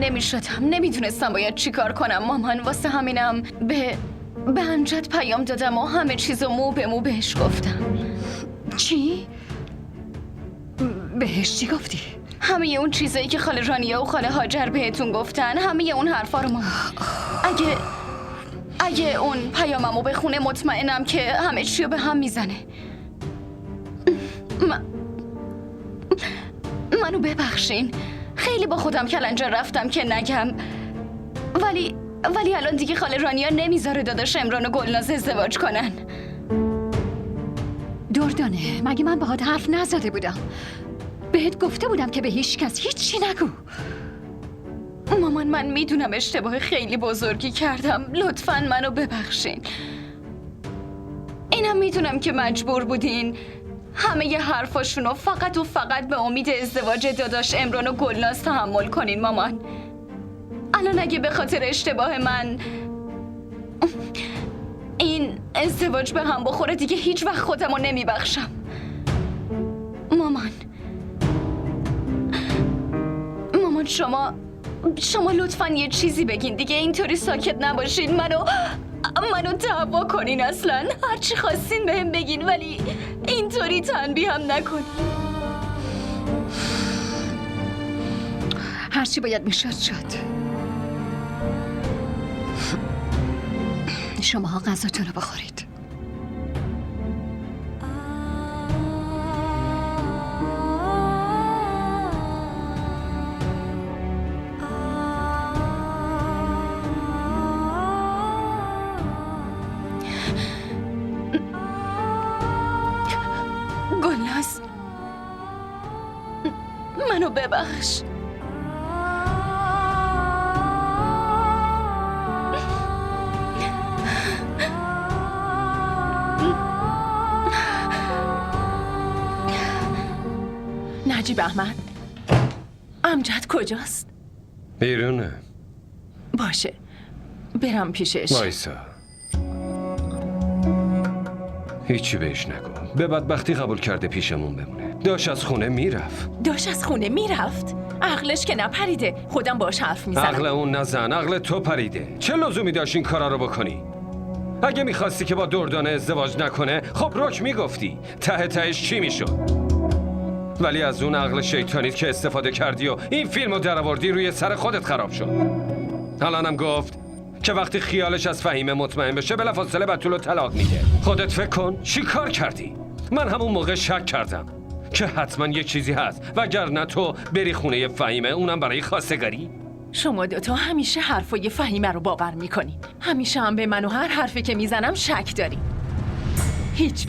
نمیشدم، نمیدونستم باید چی کار کنم مامان. واسه همینم به امجد پیام دادم و همه چیزو مو به مو بهش گفتم. چی؟ بهش چی گفتی؟ همه اون چیزایی که خاله رانیا و خاله هاجر بهتون گفتن، همه اون حرفا رو مامان. اگه اون پیاممو بخونه مطمئنم که همه چی رو به هم میزنه. منو ببخشین، خیلی با خودم کلنجار رفتم که نگم، ولی الان دیگه خاله رانیا نمیذاره داداش امران و گلناز ازدواج کنن. دردانه، مگه من باهات حرف نزده بودم؟ بهت گفته بودم که به هیچ کس هیچی نگو. مامان من میدونم اشتباه خیلی بزرگی کردم، لطفاً منو ببخشین. اینم میدونم که مجبور بودین همه ی حرفاشونو فقط و فقط به امید ازدواج داداش امران و گلناز تحمل کنین مامان. الان اگه به خاطر اشتباه من این ازدواج به هم بخوره دیگه هیچ وقت خودمو نمیبخشم. مامان شما لطفاً یه چیزی بگین دیگه، اینطوری ساکت نباشین. منو دعوا کنین، اصلا هرچی خواستین بهم بگین ولی اینطوری تنبیه هم نکنین. هرچی باید میشد شد. شماها غذاتون رو بخورید. گلناز منو ببخش. نجیب احمد، امجد کجاست؟ بیرونه. باشه برم پیشش. وایسا، هیچی بهش نگو. به بدبختی قبول کرده پیشمون بمونه. داشت از خونه میرفت. عقلش که نپریده، خودم باش حرف میزنم. عقل اون نزن، عقل تو پریده. چه لزومی داشت این کارا رو بکنی؟ اگه میخواستی که با دردانه ازدواج نکنه خب رک میگفتی. ته تهش چی میشد؟ ولی از اون عقل شیطانیت که استفاده کردی و این فیلمو درآوردی روی سر خودت خراب شد. الانم گفت که وقتی خیالش از فهیمه مطمئن بشه بلافاصله بتول رو طلاق میده. خودت فکر کن چی کار کردی؟ من همون موقع شک کردم که حتما یه چیزی هست، وگرنه تو بری خونه فهیمه، اونم برای خواستگاری. شما دوتا همیشه حرفای فهیمه رو باور میکنی. همیشه هم به من و هر حرفی که میزنم شک داری. هیچ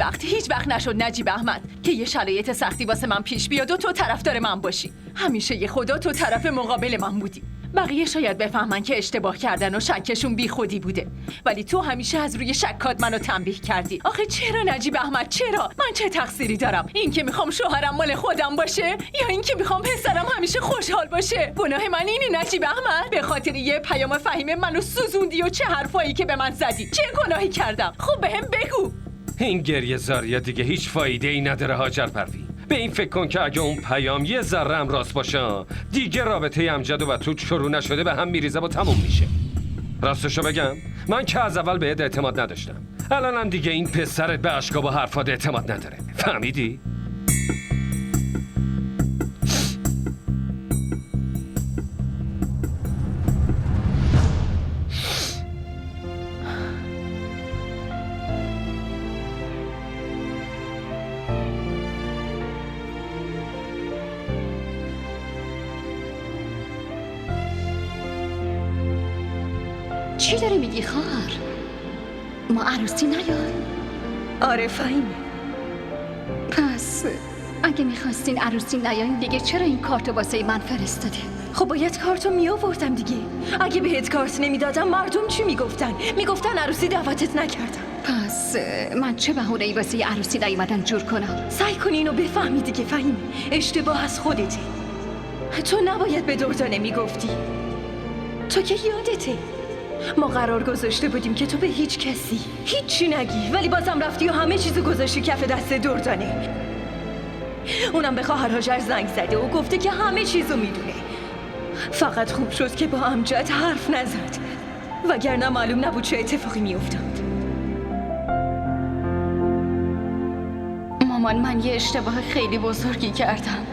وقت نشد نجیب احمد که یه شرایط سختی واسه من پیش بیاد و تو طرفدار من باشی. همیشه یه خدا تو طرف مقابل من بودی. بقیه شاید بفهمن که اشتباه کردن و شکشون بی خودی بوده، ولی تو همیشه از روی شکات منو تنبیه کردی. آخه چرا نجیب احمد؟ چرا؟ من چه تقصیری دارم؟ این که میخوام شوهرم مال خودم باشه یا این که میخوام پسرم همیشه خوشحال باشه؟ گناه من اینه نجیب احمد؟ به خاطر یه پیام فهیمه منو سوزوندی و چه حرفایی که به من زدی؟ چه گناهی کردم؟ خب بهم بگو. این گریه زاریه دیگه هیچ فایده ای نداره هاجر پروین. به این فکر کن که اگه اون پیام یه ذره هم راست باشه دیگه رابطه امجد و تو شروع نشده به هم میریزه و تموم میشه. راستشو بگم من که از اول بهت اعتماد نداشتم، الانم دیگه این پسرت به اشکا با حرفات اعتماد نداره. فهمیدی؟ چی داری میگی خواهر؟ ما عروسی نیار؟ آره فهیمه. پس اگه میخواستین عروسی نیاین دیگه چرا این کارتو واسه من فرستاده؟ خب باید کارتو میآوردم دیگه. اگه بهت کارت نمیدادم مردم چی میگفتن؟ میگفتن عروسی دعوتت نکردم. پس من چه بهونه‌ای واسه یه عروسی نیومدن جور کنم؟ سعی کن اینو بفهمی دیگه فهیمه. اشتباه از خودته. تو نباید به دردانه میگفتی. تو که یادته ما قرار گذاشته بودیم که تو به هیچ کسی هیچی نگی، ولی بازم رفتی و همه چیزو گذاشتی کف دست دردانه. اونم به خواهر هاجر زنگ زده و گفته که همه چیزو میدونه. فقط خوب شد که با امجد حرف نزد، وگرنه معلوم نبود چه اتفاقی میافتاد. مامان، من یه اشتباه خیلی بزرگی کردم.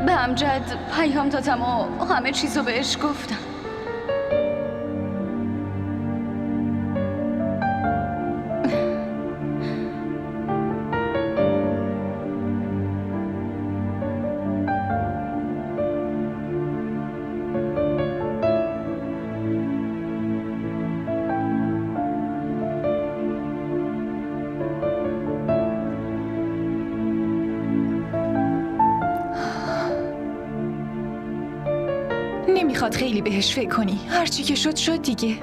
به امجد پیام دادم و همه چیزو بهش گفتم. نمیخواد خیلی بهش فکر کنی. هرچی که شد شد دیگه.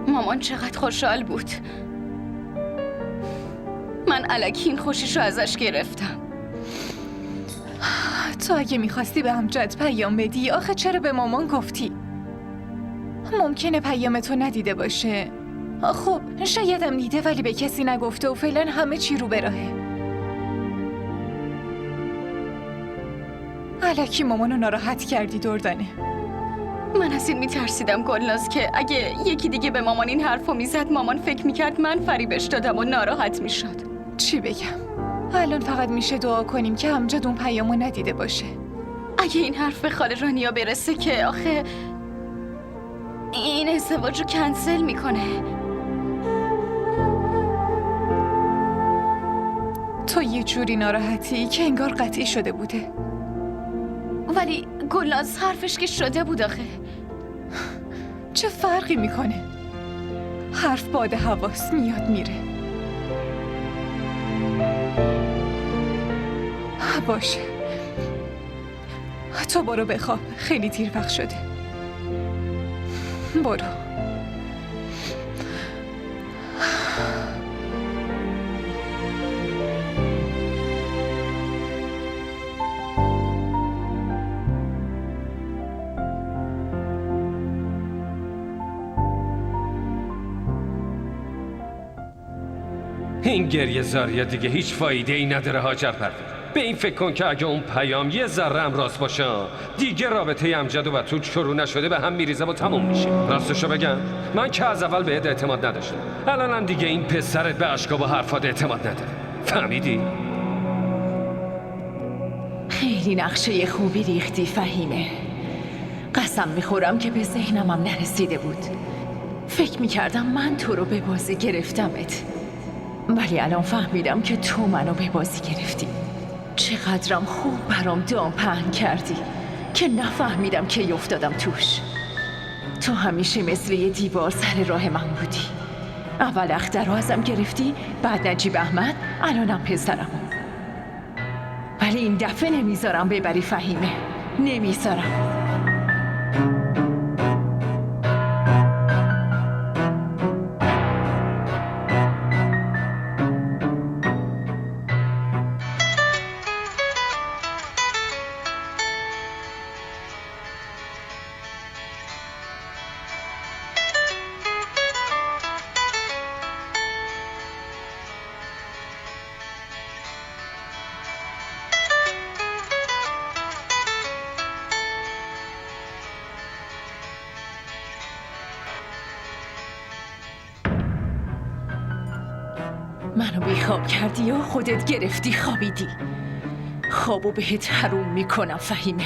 مامان چقدر خوشحال بود. من الکی این خوشیشو ازش گرفتم. تو اگه میخواستی به امجد پیام بدی، آخه چرا به مامان گفتی؟ ممکنه پیام تو ندیده باشه. خب شایدم دیده ولی به کسی نگفته و فعلا همه چی رو به راهه. الکی مامانو ناراحت کردی دردانه. من از این میترسیدم گلناز که اگه یکی دیگه به مامان این حرفو میزد، مامان فکر میکرد من فریبش دادم و ناراحت میشد. چی بگم؟ الان فقط میشه دعا کنیم که امجد اون پیامو ندیده باشه. اگه این حرف به خاله رانیا برسه که آخه این ازدواج رو کنسل میکنه. تو یه جوری ناراحتی که انگار قطعی شده بوده. ولی گلناز حرفش که شده بود آخه. چه فرقی میکنه؟ حرف باد حواس میاد میره. باشه، تو برو بخواب، خیلی دیر وقت شده. برو. این گریه زاریه دیگه هیچ فایده ای نداره هاجر پروین. به این فکر کن که اگه اون پیام یه ذره هم راست باشه، دیگه رابطه امجد و تو شروع نشده به هم میریزه و تموم میشه. راستشو بگم من که از اول بهت اعتماد نداشتم، الانم دیگه این پسرت به اشکا و حرفات اعتماد نداره. فهمیدی؟ خیلی نقشه خوبی ریختی فهیمه. قسم میخورم که به ذهنمم نرسیده بود. فکر میکردم من تو رو به بازی گرفتمت، ولی الان فهمیدم که تو منو به بازی گرفتی. چقدرم خوب برام دام پهن کردی که نفهمیدم که افتادم توش. تو همیشه مثل یه دیوار سر راه من بودی. اول اختر رو ازم گرفتی، بعد نجیب احمد، الانم پسرمو. ولی این دفعه نمیذارم ببری فهیمه، نمیذارم. منو بیخواب کردی و خودت گرفتی خوابیدی. خوابو بهت حروم میکنم فهیمه.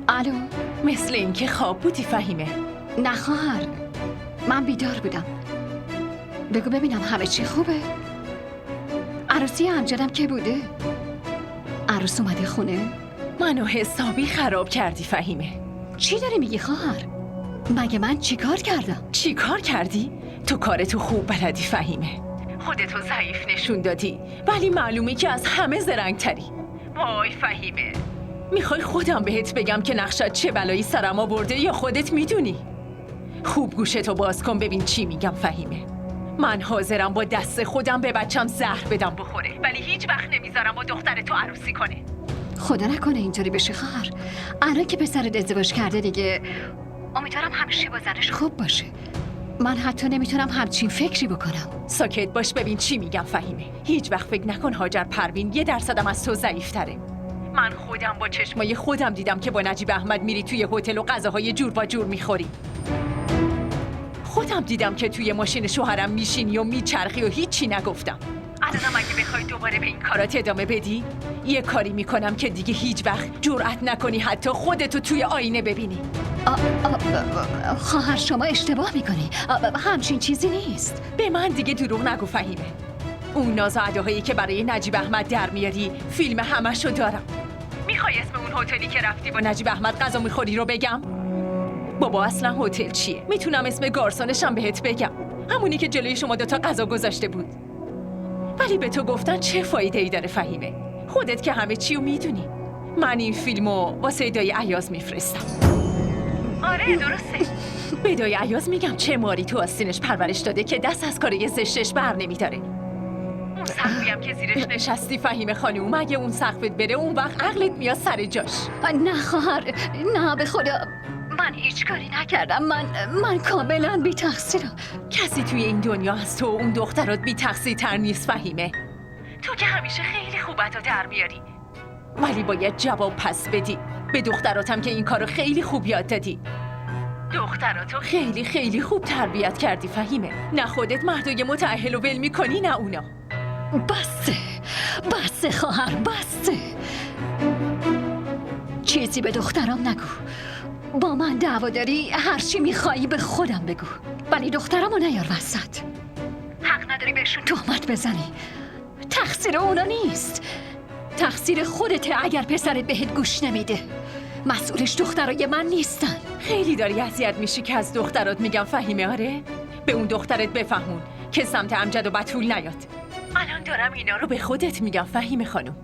الو؟ مثل این که خواب بودی فهیمه. نه خواهر، من بیدار بودم. بگو ببینم همه چی خوبه؟ عروسی امجدم که بوده؟ عروس اومده خونه؟ منو حسابی خراب کردی فهیمه. چی داری میگی خواهر؟ مگه من چیکار کردم؟ چی کار کردی؟ تو کارتو خوب بلدی فهیمه. خودتو ضعیف نشون دادی ولی معلومه که از همه زرنگتری. وای فهیمه، میخوای خودم بهت بگم که نقشت چه بلایی سرم آورده یا خودت میدونی؟ خوب گوشتو باز کن ببین چی میگم فهیمه. من حاضرم با دست خودم به بچم زهر بدم بخوره ولی هیچ وقت نمیذارم با دخترتو عروسی کنه. خدا نکنه اینطوری بشه خواهر. الان که پسرت ازدواج کرده دیگه امیدوارم همیشه با زنش خوب باشه. من حتی نمیتونم همچین فکری بکنم. ساکت باش ببین چی میگم فهیمه. هیچ وقت فکر نکن هاجر پروین 1% از تو ضعیف‌تره. من خودم با چشمای خودم دیدم که با نجیب احمد میری توی هتل و غذاهای جور با جور میخوری. خودم دیدم که توی ماشین شوهرم میشینی و میچرخی و هیچی نگفتم. الانم اگه بخوای دوباره به این کارات ادامه بدی یه کاری میکنم که دیگه هیچ وقت جرأت نکنی حتی خودتو توی آینه ببینی. خواهر شما اشتباه میکنی. همچین چیزی نیست. به من دیگه دروغ نگو فهیمه. اون ناز و اداهایی که برای نجیب احمد در میاری فیلم همشو دارم. میخوای اسم اون هتلی که رفتی با نجیب احمد غذا میخوری رو بگم؟ بابا اصلا هتل چیه؟ میتونم اسم گارسونشم بهت بگم، همونی که جلوی شما دوتا غذا گذاشته بود. ولی به تو گفتن چه فایده ای داره فهیمه؟ خودت که همه چی رو میدونی. من این فیلمو واسه دایی عیاز میفرستم. آره درسته. به دایی عیاز میگم چه ماری تو آستینش پرورش داده که دست از کاری زشتش بر نمیداره. اون سقفی هم که زیرش نشستی فهیمه خانوم، اگه اون سقفت بره اون وقت عقلت میاد سر جاش. نه خواهر، نه به خدا من هیچ کاری نکردم. من کاملا بی تقصیرم. کسی توی این دنیا از تو و اون دخترات بی تقصیر تر نیست فهیمه. تو که همیشه خیلی خوبتو در میاری ولی باید جواب پس بدی. به دختراتم که این کارو خیلی خوب یاد دادی. دختراتو خیلی خیلی خوب تربیت کردی فهیمه. نه خودت مردای متأهل و ول میکنی نه اونا. بسه خواهر بسه. چیزی به دخترم نگو. با من دعوا داری هر چی میخوایی به خودم بگو ولی دخترمو نیار وسط. حق نداری بهشون تهمت بزنی. تقصیر اونا نیست، تقصیر خودته اگر پسرت بهت گوش نمیده. مسئولش دخترای من نیستن. خیلی داری اذیت میشی که از دخترات میگم فهیمه. آره به اون دخترت بفهمون که سمت امجد و بتول نیاد. الان دارم اینا رو به خودت میگم فهیمه خانم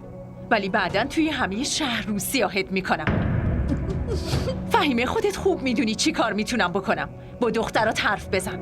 ولی بعدن توی همه شهر رو سیاحت میکنم. فهیمه خودت خوب میدونی چی کار میتونم بکنم. با دخترات حرف بزن.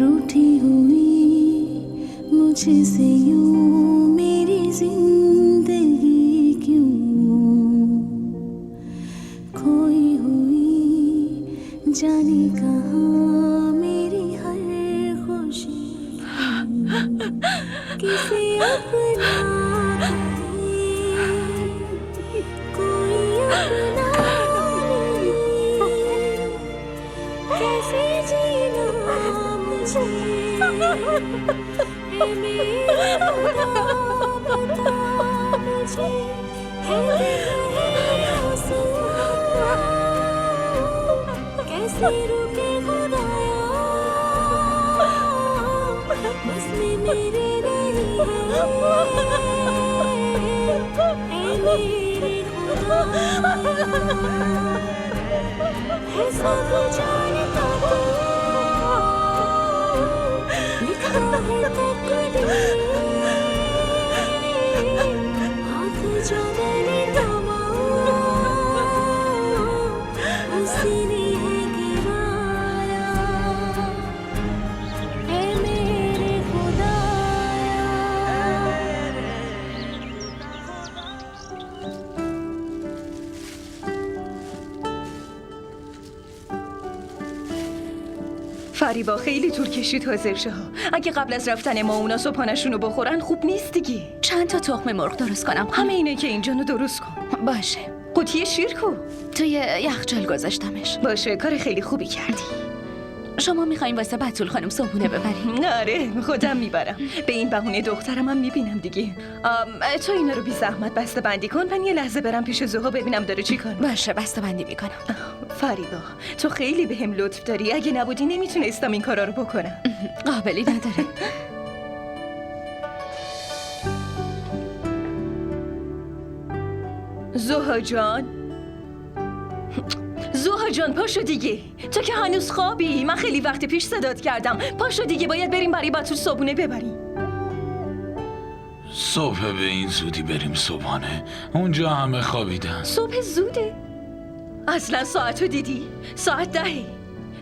रूठी हुई मुझसे यूं मेरी जिंदगी क्यों खोई हुई जाने कहाँ मेरी हर खुशी किसी अपना कोई अपना कैसे जीना मुझे मेरा बता मुझे है कैसे रुके खुदाया बस में मेरे दरिया ऐ मेरे खुदा है सब जानता तू लिखा है तकदीर हाथ जो मैंने थामा उसी ने है गिराया ऐ मेरे खुदाया فریبا خیلی طول کشید حاضر شه. اگه قبل از رفتن ما اونا صبحانه‌شون رو بخورن خوب نیست دیگه. چند تا تخم مرغ درست کنم؟ همه اینه که اینجا رو درست کن. باشه. قوطی شیر کو؟ توی یخچال گذاشتمش. باشه، کار خیلی خوبی کردی. شما میخواین واسه بتول خانم صبحونه ببرین؟ آره، خودم میبرم. به این بهونه دخترم هم میبینم دیگه. تو اینا رو بی زحمت بسته بندی کن. من یه لحظه برم پیش زوها ببینم داره چی کار. باشه، بسته بندی میکنم. فریبا، تو خیلی بهم لطف داری. اگه نبودی نمیتونستم این کارا رو بکنم. قابلی نداره. زوها جان، زوها جان، پاشو دیگه. تو که هنوز خوابی. من خیلی وقت پیش صدات کردم. پاشو دیگه، باید بریم برای بتول صبحونه ببریم. صبح به این زودی بریم صبحانه؟ اونجا همه خوابیدن. صبح زوده. اصلا ساعتو دیدی؟ ساعت 10.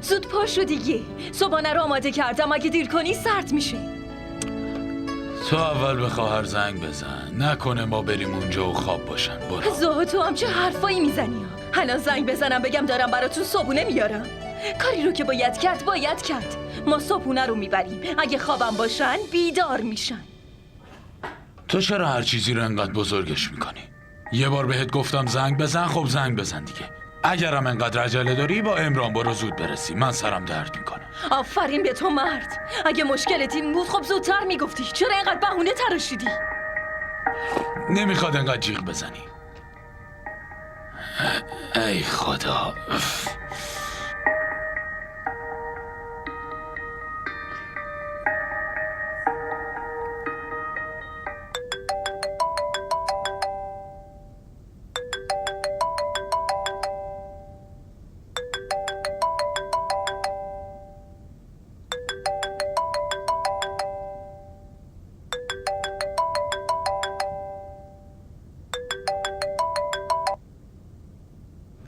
زود پاشو دیگه. صبحانه رو آماده کردم. اگه دیر کنی سرد میشه. تو اول به خواهر زنگ بزن، نکنه ما بریم اونجا و خواب باشن. برو. زوها، تو هم چه حرفایی میزنی؟ الان زنگ بزنم بگم دارم براتون صبحونه میارم. کاری رو که باید کرد باید کرد. ما صبحونه رو میبریم. اگه خوابم باشن بیدار میشن. تو چرا هر چیزی رو انقدر بزرگش میکنی؟ یه بار بهت گفتم زنگ بزن، خب زنگ بزن دیگه. اگرم انقدر عجله داری با امران برو زود برسی. من سرم درد میکنه. آفرین به تو مرد. اگه مشکلت این بود خب زودتر میگفتی. چرا اینقدر بهونه تراشیدی؟ نمیخواد انقدر جیغ بزنی. ای خدا.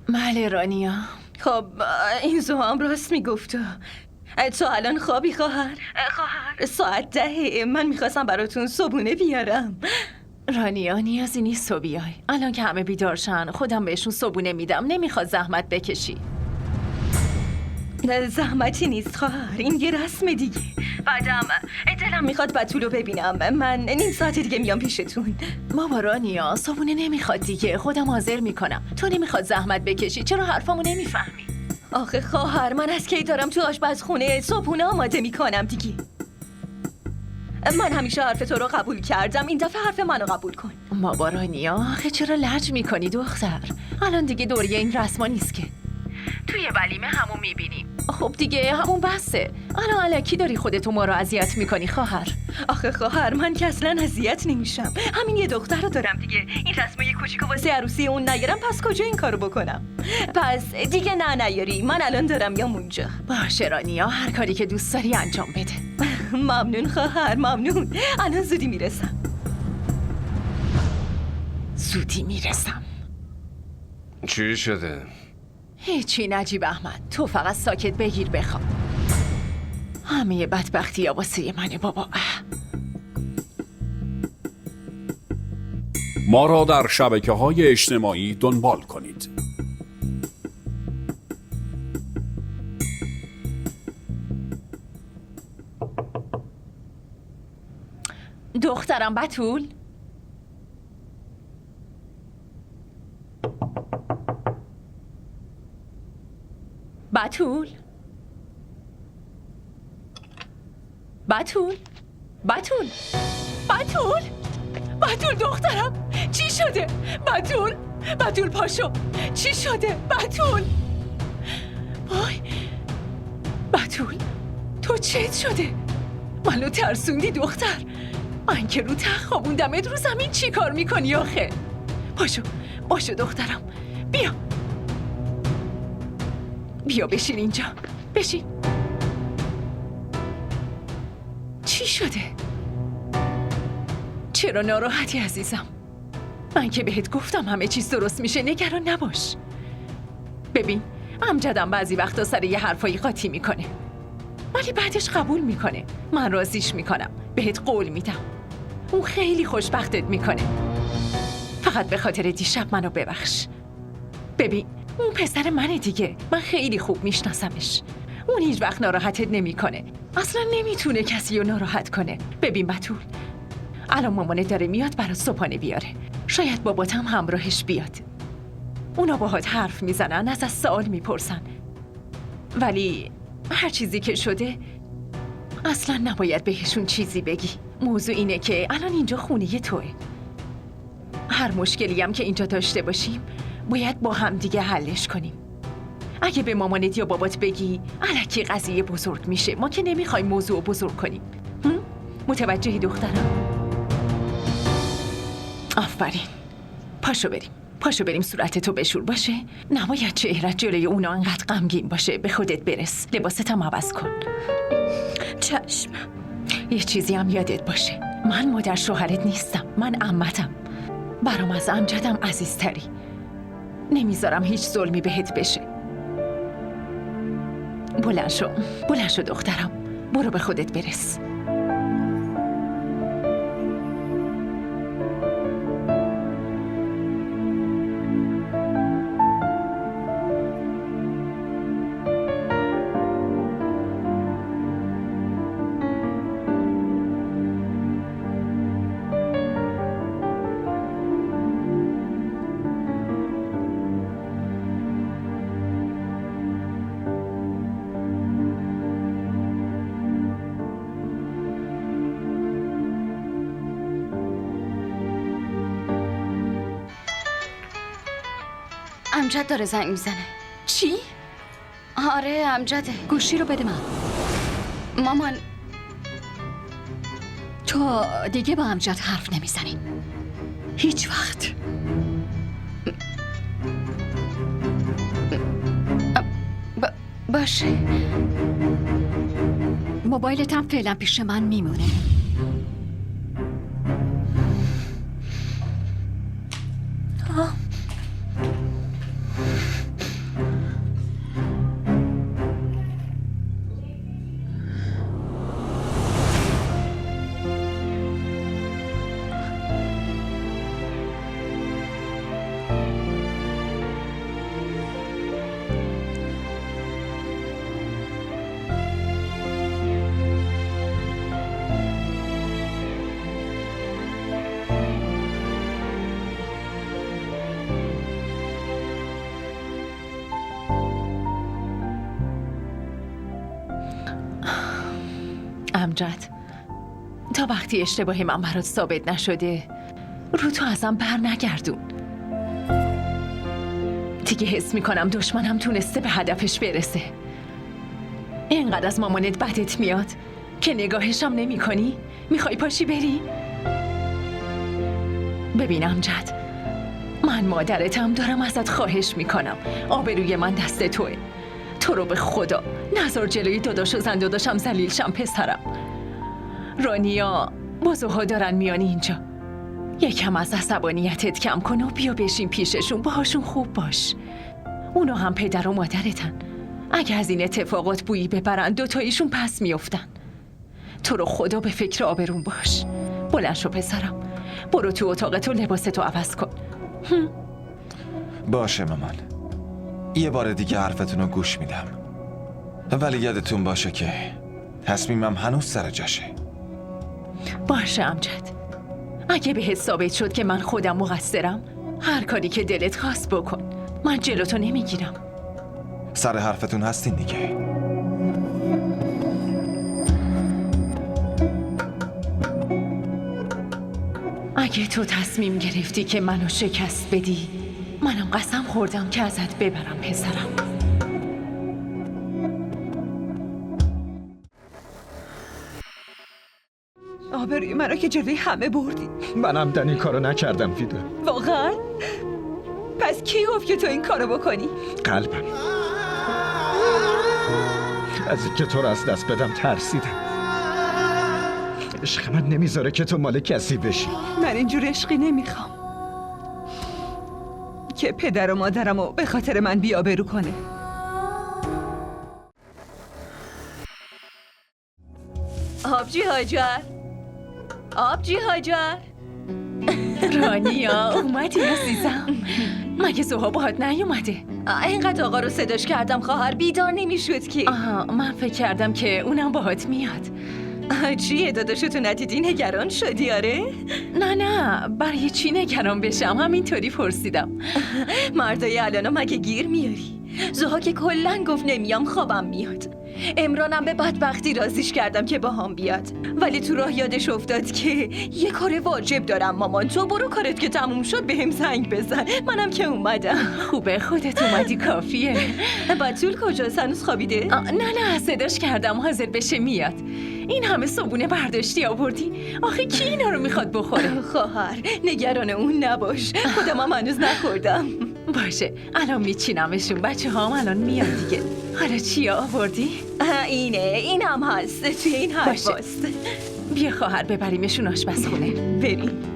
بله رانیا. خب این زوها هم راست میگفت. تو الان خوابی خواهر؟ ساعت 10. من میخواستم براتون صبحونه بیارم. رانیا نیازی نیست تو بیای. الان که همه بیدارشن خودم بهشون صبحونه میدم. نمیخواد زحمت بکشی. زحمتی نیست خواهر، این یه رسم دیگه. بعدم دلم میخواد بتول رو ببینم. من نیم ساعت دیگه میام پیشتون. بابا رانیا صبحونه نمیخواد دیگه، خودم حاضر میکنم. تو نمیخواد زحمت بکشی، چرا حرفامو نمیفهمی؟ آخه خواهر، من از کی دارم تو آشپزخونه صبحونه آماده میکنم دیگه. من همیشه حرف تو رو قبول کردم، این دفعه حرف منو قبول کن. بابا رانیا آخه چرا لج میکنی دختر؟ الان دیگه دوریه این رسما نیست که. توی ولیمه همون میبینیم. خب دیگه همون بسه. الان الکی داری خودتو ما رو اذیت میکنی خواهر. آخه خواهر، من که اصلا اذیت نمیشم. همین یه دختر رو دارم دیگه. این رسمای کوچیکو واسه عروسی اون نیارم، پس کجا این کارو بکنم؟ پس دیگه نیاری. من الان دارم میام اونجا. باشه رانیا، هر کاری که دوست داری انجام بده. ممنون خواهر، ممنون. الان زودی میرسم. زودی میرسم. چی شده؟ هیچی نجیب احمد، تو فقط ساکت بگیر بخواب. همه بدبختی ها واسه منه بابا. ما را در شبکه‌های اجتماعی دنبال کنید. دخترم بتول؟ بتول؟ بتول؟ بتول؟ بتول؟ بتول دخترم چی شده؟ بتول؟ بتول پاشو چی شده؟ بتول؟ وای بتول تو چت شده؟ منو ترسوندی دختر. من که رو تخت خوابوندمت رو زمین چی کار میکنی آخه؟ باشو دخترم. بیا بشین اینجا. بشین. چی شده؟ چرا ناراحتی عزیزم؟ من که بهت گفتم همه چیز درست میشه، نگران نباش. ببین امجدم بعضی وقتا سر یه حرفایی قاطی میکنه، ولی بعدش قبول میکنه. من راضیش میکنم، بهت قول میدم. اون خیلی خوشبختت میکنه. فقط به خاطر دیشب منو ببخش. ببین اون پسر منه دیگه، من خیلی خوب میشناسمش. اون هیچ وقت ناراحتت نمیکنه. اصلا نمیتونه کسی رو ناراحت کنه. ببین بتول، الان مامانه داره میاد برات صبحانه بیاره. شاید بابات هم همراهش بیاد. اونا باهات حرف میزنن، از سوال میپرسن. ولی هر چیزی که شده اصلا نباید بهشون چیزی بگی. موضوع اینه که الان اینجا خونه توئه. هر مشکلی هم که اینجا داشته باشیم باید با هم دیگه حلش کنیم. اگه به مامانت یا بابات بگی الکی قضیه بزرگ میشه. ما که نمیخوایم موضوع بزرگ کنیم. متوجهی دخترم؟ آفرین. پاشو بریم صورتتو بشور باشه. نباید چهرت جلوی اونا انقدر غمگین باشه. به خودت برس. لباستم عوض کن. چشم. یه چیزی هم یادت باشه، من مادر شوهرت نیستم، من عمتم. برام از امجدم عزیزتری. نمیذارم هیچ ظلمی بهت بشه. بلند شو دخترم. برو به خودت برس. امجد داره زنگ میزنه. چی؟ آره امجده. گوشی رو بده من. مامان تو دیگه با امجد حرف نمیزنی هیچ وقت. باشه. موبایلت هم فعلا پیش من میمونه. امجد، تا وقتی اشتباهی من برات ثابت نشده رو تو ازم بر نگردون. دیگه حس میکنم دشمنم تونسته به هدفش برسه. اینقدر از مامانت بدت میاد که نگاهشم نمی کنی؟ میخوای پاشی بری؟ ببین امجد، من مادرتم، دارم ازت خواهش میکنم. آبروی من دست توه. تو رو به خدا نذار جلوی داداش و زن داداشم ذلیل شم پسرم. رانیا بازوها دارن میان اینجا. یکم از عصبانیتت کم کن و بیا بشین پیششون، باهاشون خوب باش. اونا هم پدر و مادرتن. اگه از این اتفاقات بویی ببرن دوتاییشون پس میافتن. تو رو خدا به فکر آبرون باش. بلند شو پسرم، برو تو اتاقت و لباستو عوض کن. باشه مامان، یه بار دیگه حرفتون رو گوش میدم، ولی یادتون باشه که تصمیمم هنوز سر جاشه. باشه امجد، اگه بهت ثابت شد که من خودم مقصرم، هر کاری که دلت خواست بکن. من جلوتو نمیگیرم. سر حرفتون هستین دیگه. اگه تو تصمیم گرفتی که منو شکست بدی، منم قسم خوردم که ازت ببرم پسرم. آبروی منو که جلوی همه بردی. منم این کارو نکردم ویدا. واقعا؟ پس کی گفت که تو این کارو بکنی؟ قلبم از اینکه تو رو از دست بدم ترسیدم. عشق من نمیذاره که تو مال کسی بشی. من اینجور عشقی نمیخوام که پدر و مادرمو به خاطر من بی‌آبرو کنه. آبجی هاجر، آبجی هاجر. رانیا اومدی عزیزم. مگه سوها باهات نیومده؟ اینقدر آقا رو صداش کردم خواهر بیدار نمیشد که. من فکر کردم که اونم باهات میاد. چیه داداشتو ندیدی نگران شدی؟ آره؟ نه برای چی نگران بشم، همینطوری پرسیدم. مردای الانو مگه گیر میاری؟ زوها که کلن گفت نمیام خوابم میاد. امرانم به بدبختی رازیش کردم که باهام بیاد، ولی تو راه یادش افتاد که یه کار واجب دارم. مامان تو برو کارت که تموم شد بهم زنگ بزن. منم که اومدم. خوبه خودت اومدی کافیه. بتول کجاست؟ هنوز خوابیده؟ نه صداش کردم حاضر بشه میاد. این همه صبونه برداشتی آوردی؟ آخه کی اینا رو میخواد بخوره؟ خواهر نگران اون نباش، خودم هم هنوز نخوردم. باشه الان میچینمشون، بچه ها هم الان میاد دیگه. حالا چی آوردی؟ این هم هست توی این حرفاست. بیا خواهر ببریمشون آشپزخونه. بریم.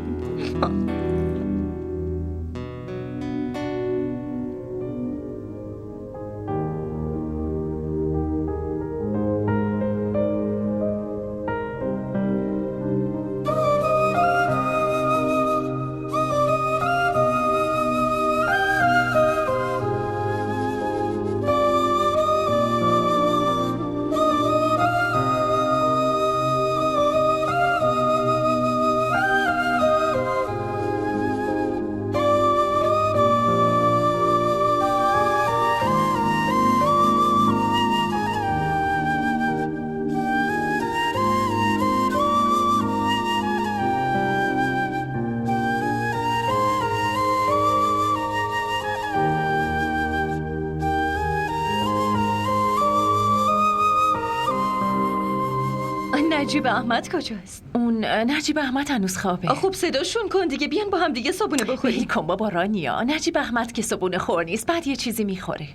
نجیب احمد کجاست؟ اون نجیب احمد هنوز خوابه. خب صداشون کن دیگه، بیان با هم دیگه صبونه بخوریم. کن بابا رانیا، نجیب احمد که صبونه خور نیست، بعد یه چیزی میخوره.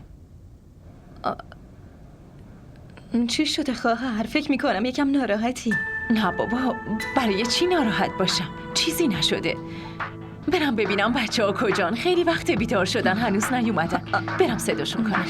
چی شده خواهر؟ فکر میکنم یکم ناراحتی. نه بابا برای چی ناراحت باشم؟ چیزی نشده. برم ببینم بچه ها کجان، خیلی وقت بیدار شدن هنوز نیومدن. برم صداشون کنم.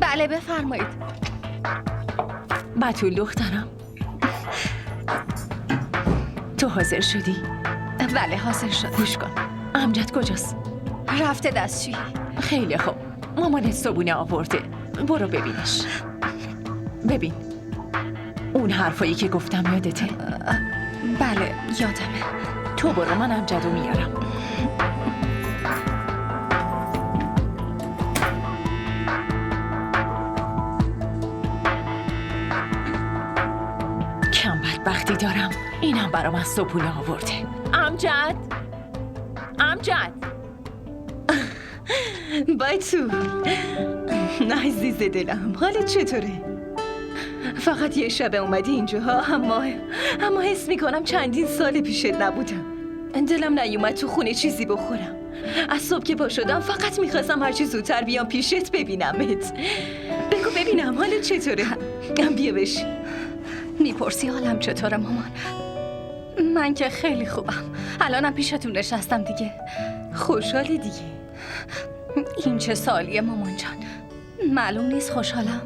بله بفرمایید. بتول دخترم تو حاضر شدی؟ بله حاضر شد. گوش کن، امجد کجاست؟ رفته دستشویی. خیلی خوب، مامانت صبونه آورده، برو ببینش. ببین اون حرفایی که گفتم یادته؟ بله یادمه. تو برو، من امجدو میارم. کم بدبختی دارم، اینم برام از صبحونه آورده. امجد بایتو عزیز دلم، حالت چطوره؟ فقط یه شب اومدی اینجا ها، اما حس میکنم چندین سال پیشت نبودم. دلم نیومد تو خونه چیزی بخورم. از صبح که پا شدم فقط میخواستم هرچی زودتر بیام پیشت ببینمت. بگو ببینم حالت چطوره؟ بیا بشی. میپرسی حالم چطوره مامان؟ من که خیلی خوبم، الانم پیشتون نشستم دیگه. خوشحالی دیگه؟ این چه سالیه مامان جان؟ معلوم نیست خوشحالم.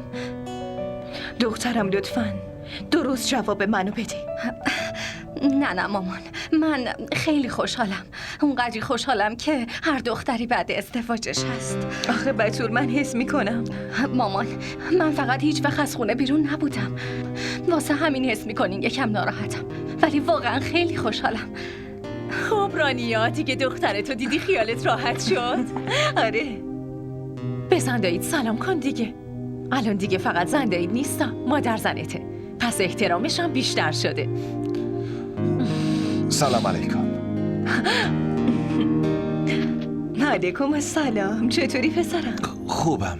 دخترم لطفاً درست جواب منو بده. نه مامان، من خیلی خوشحالم، اونقدری خوشحالم که هر دختری بعد ازدواجش هست. آخه بتول من حس میکنم. مامان من فقط هیچ وقت از خونه بیرون خب رانیا دیگه دخترتو دیدی خیالت راحت شد؟ آره. به زنداییت سلام کن دیگه. الان دیگه فقط زنداییت نیستا، مادر زنته. پس احترامش هم بیشتر شده. سلام علیکم. علیکم السلام. چطوری پسرم؟ خوبم.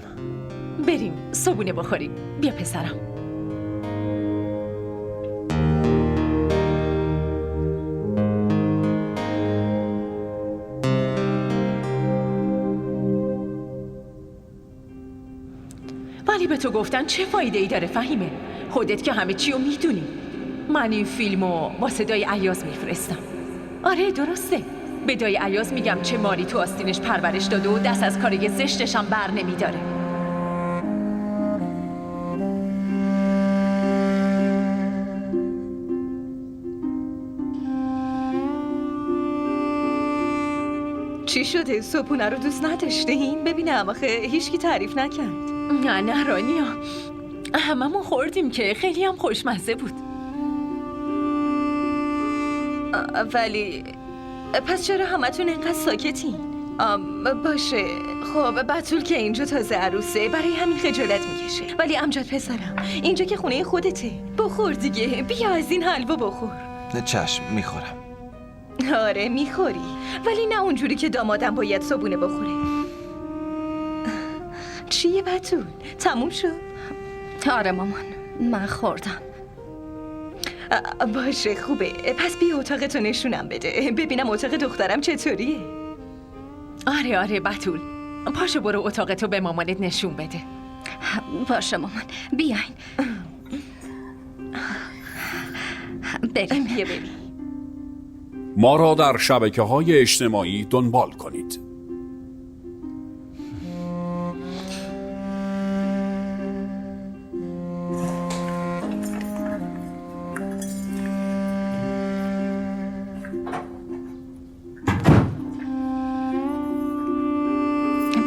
بریم صبونه بخوریم. بیا پسرم. ولی به تو گفتن چه فایده ای داره فهیمه؟ خودت که همه چی رو میدونی. من این فیلمو واسه دای عیاز میفرستم. آره درسته. به دای عیاز میگم چه ماری تو آستینش پرورش داده و دست از کار زشتش هم بر نمیداره. چی شده؟ صبحونه رو دوست نداشتین؟ ببینم آخه هیچکی تعریف نکرد. نه رانیا، هممون خوردیم که خیلی هم خوشمزه بود. ولی پس چرا همتون اینقدر ساکتین؟ باشه خب بتول که اینجا تازه عروسه برای همین خجالت میکشه. ولی امجد پسرم اینجا که خونه خودته. بخور دیگه، بیا از این حلوا بخور. چشم میخورم. آره میخوری، ولی نه اونجوری که دامادم باید صبونه بخوره. چیه بتول؟ تموم شد؟ آره مامان، من خوردم. باشه خوبه. پس بیا اتاقتو نشونم بده ببینم اتاق دخترم چطوریه. آره بتول، پاشو برو اتاقتو به مامانت نشون بده. باشه مامان، بیاین بریم. بیا ببین. ما را در شبکه‌های اجتماعی دنبال کنید.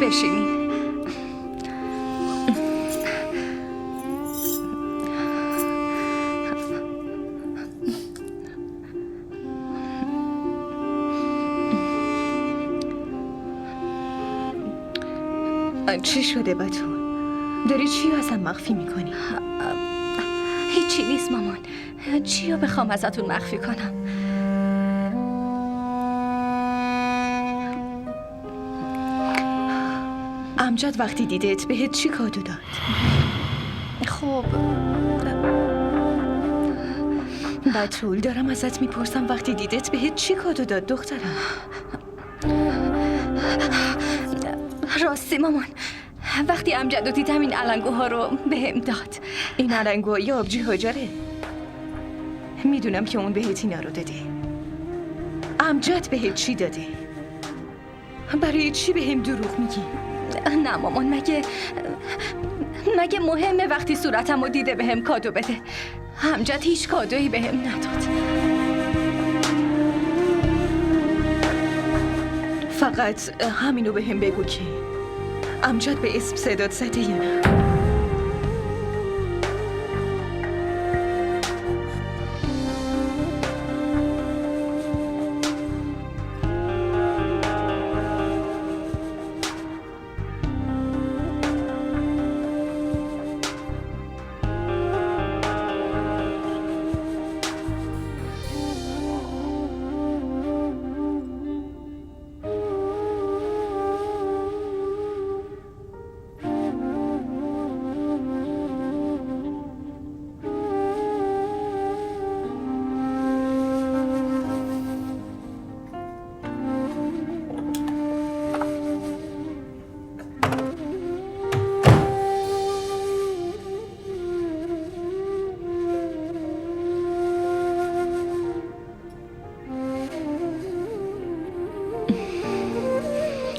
بشینید. چی شده بتول؟ داری چی ازم مخفی میکنی؟ هیچی نیست مامان. چی رو بخوام ازتون مخفی کنم؟ امجد وقتی دیدت بهت چی کادو داد؟ خب بتول دارم ازت میپرسم وقتی دیدت بهت چی کادو داد دخترم؟ راستی مامان، وقتی امجد رو دیدم این علنگوها رو بهم داد. این علنگوها یا آبجی هاجره؟ میدونم که اون بهت اینا رو داده. امجد بهت چی داده؟ برای چی بهم دروغ میگی؟ نه مامان، مگه مهمه وقتی صورتم رو دیده بهم کادو بده؟ امجد هیچ کادویی بهم نداد. فقط همینو بهم بگو که امجد به اسم صدات زده یا نه؟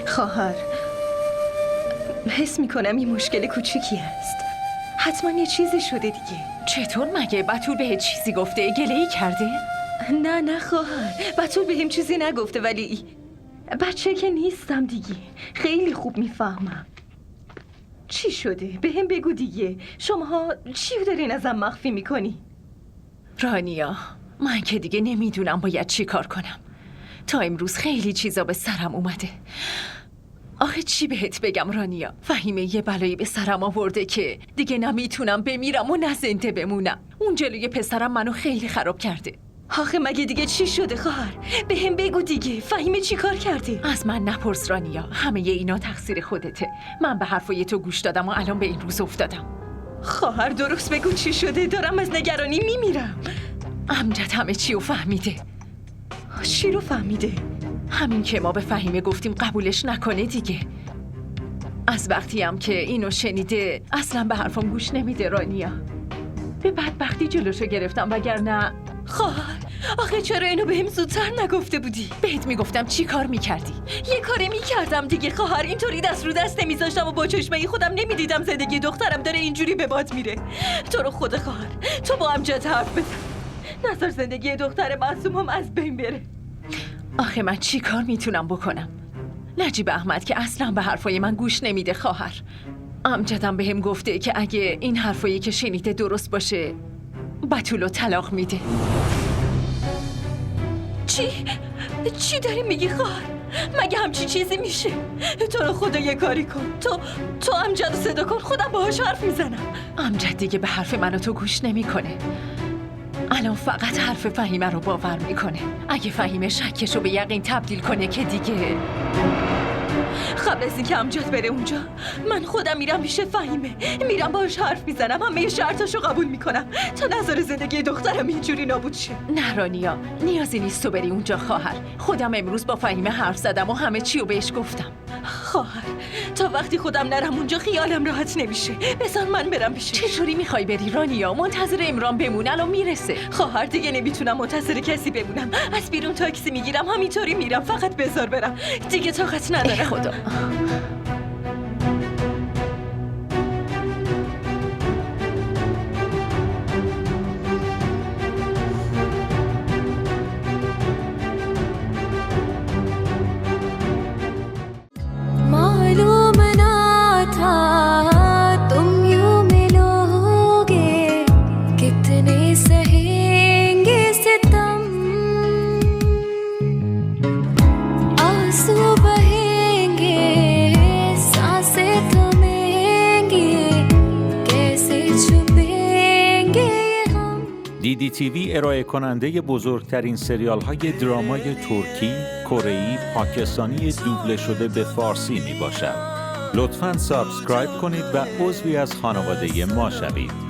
خواهر، حس میکنم این مشکل کوچیکی است. حتما یه چیزی شده دیگه. چطور مگه؟ بتول بهت چیزی گفته؟ گله‌ای کرده؟ نه خواهر، بتول بهم چیزی نگفته، ولی بچه که نیستم دیگه. خیلی خوب میفهمم. چی شده؟ بهم بگو دیگه. شماها چی دارین ازم مخفی میکنی؟ رانیا، من که دیگه نمیدونم باید چی کار کنم. تا امروز خیلی چیزا به سرم اومده. آخه چی بهت بگم رانیا؟ فهیمه یه بلایی به سرم آورده که دیگه نمیتونم بمیرم و نه زنده بمونم. اون جلوی پسرم منو خیلی خراب کرده. آخه مگه دیگه چی شده خواهر؟ به هم بگو دیگه. فهیمه چی کار کرده؟ از من نپرس رانیا، همه اینا تقصیر خودته. من به حرفای تو گوش دادم و الان به این روز افتادم. خواهر درست بگو چی شده؟ دارم از نگرانی میمیرم. امجد همه چی رو فهمیده. چی رو فهمیده؟ همین که ما به فهیمه گفتیم قبولش نکنه دیگه. از وقتی هم که اینو شنیده اصلا به حرفم گوش نمیده رانیا. به بدبختی جلوشو گرفتم وگرنه. خواهر آخه چرا اینو بهم زودتر نگفته بودی؟ بهت میگفتم چی کار میکردی؟ یه کاری میکردم دیگه خواهر. اینطوری دست رو دست نمیذاشتم و با چشمه خودم نمیدیدم زندگی دخترم داره اینجوری به باد میره. تو رو خدا خواهر تو با امجد حرف بزن، نذار زندگی دختر معصومم از بین بره. آخه من چی کار میتونم بکنم؟ نجیب احمد که اصلا به حرفای من گوش نمیده خواهر. امجدم بهم گفته که اگه این حرفایی که شنیده درست باشه بتولو طلاق میده. چی داری میگی خواهر؟ مگه همچی چیزی میشه؟ تو رو خدا یه کاری کن. تو امجد رو صدا کن، خودم باهاش حرف میزنم. امجد دیگه به حرف من و تو گوش نمیکنه. الان فقط حرف فهیمه رو باور میکنه. اگه فهیمه شکش رو به یقین تبدیل کنه که دیگه. قبل از اینکه امجد بره اونجا من خودم میرم پیش فهیمه، میرم باهاش حرف میزنم، همه شرطاشو قبول میکنم تا نظر زندگی دخترم اینجوری نابود شه. نه رانیا، نیازی نیست تو بری اونجا خواهر. خودم امروز با فهیمه حرف زدم و همه چی رو بهش گفتم. خواهر تا وقتی خودم نرم اونجا خیالم راحت نمیشه. بذار من برم پیشش. چطوری میخوای بری رانیا؟ منتظر امران بمون، الان میرسه. خواهر دیگه نمیتونم منتظر کسی بمونم. از بیرون تاکسی میگیرم همینطوری میرم. فقط بذار برم، دیگه طاقت نداره. خدا. मालूम ना था तुम यूं मिलोगे, कितने सहेंगे सितम, आंसू बहेंगे, सांसें थमेंगी, कैसे छुपेंगे हम. DDTV ارائه کننده بزرگترین سریال های درامای ترکی، کره‌ای، پاکستانی دوبله شده به فارسی می باشد. لطفاً سابسکرایب کنید و عضوی از خانواده ما شوید.